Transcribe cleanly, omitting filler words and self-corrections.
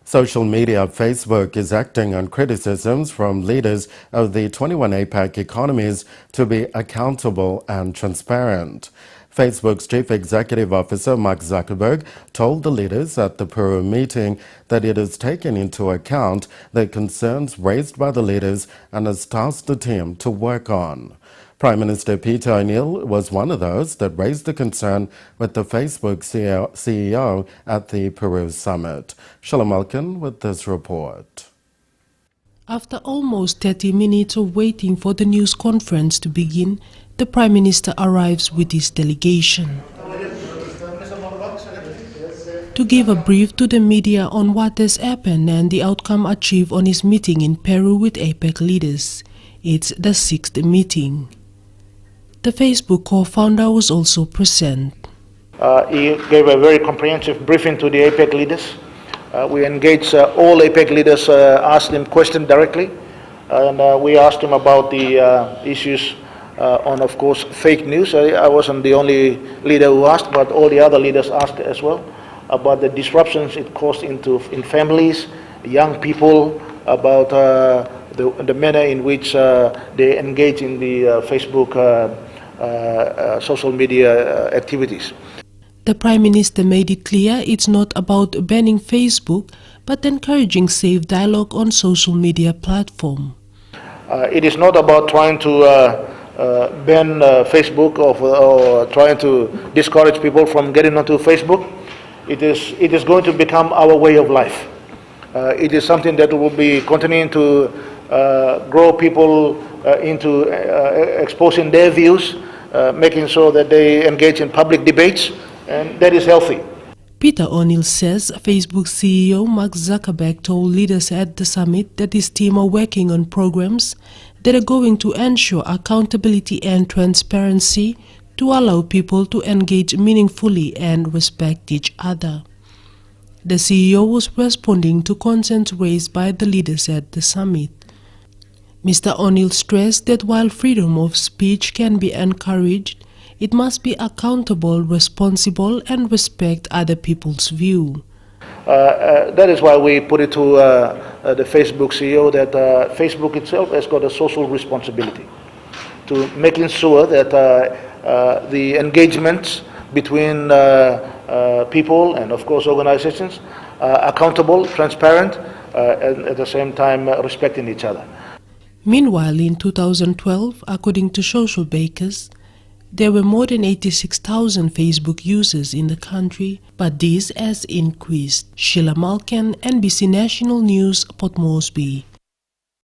Social media Facebook is acting on criticisms from leaders of the 21 APAC economies to be accountable and transparent. Facebook's chief executive officer, Mark Zuckerberg, told the leaders at the Peru meeting that it has taken into account the concerns raised by the leaders and has tasked the team to work on. Prime Minister Peter O'Neill was one of those that raised the concern with the Facebook CEO at the Peru summit. Shalom Alkin with this report. After almost 30 minutes of waiting for the news conference to begin, the Prime Minister arrives with his delegation to give a brief to the media on what has happened and the outcome achieved on his meeting in Peru with APEC leaders. It's the 6th meeting. The Facebook co-founder was also present. He gave a very comprehensive briefing to the APEC leaders. We engaged all APEC leaders, asked them questions directly, and we asked them about the issues on, of course, fake news. I wasn't the only leader who asked, but all the other leaders asked as well about the disruptions it caused in families, young people, about the manner in which they engage in the Facebook social media activities. The Prime Minister made it clear it's not about banning Facebook, but encouraging safe dialogue on social media platform. It is not about trying to ban Facebook or trying to discourage people from getting onto Facebook. It is going to become our way of life. It is something that will be continuing to grow people into exposing their views, making sure that they engage in public debates, and that is healthy. Peter O'Neill says Facebook CEO Mark Zuckerberg told leaders at the summit that his team are working on programs that are going to ensure accountability and transparency to allow people to engage meaningfully and respect each other. The CEO was responding to concerns raised by the leaders at the summit. Mr. O'Neill stressed that while freedom of speech can be encouraged, it must be accountable, responsible, and respect other people's view. That is why we put it to the Facebook CEO that Facebook itself has got a social responsibility to making sure that the engagements between people and, of course, organizations are accountable, transparent, and at the same time respecting each other. Meanwhile, in 2012, according to social bakers, there were more than 86,000 Facebook users in the country, but this has increased. Sheila Malkan, NBC National News, Port Moresby.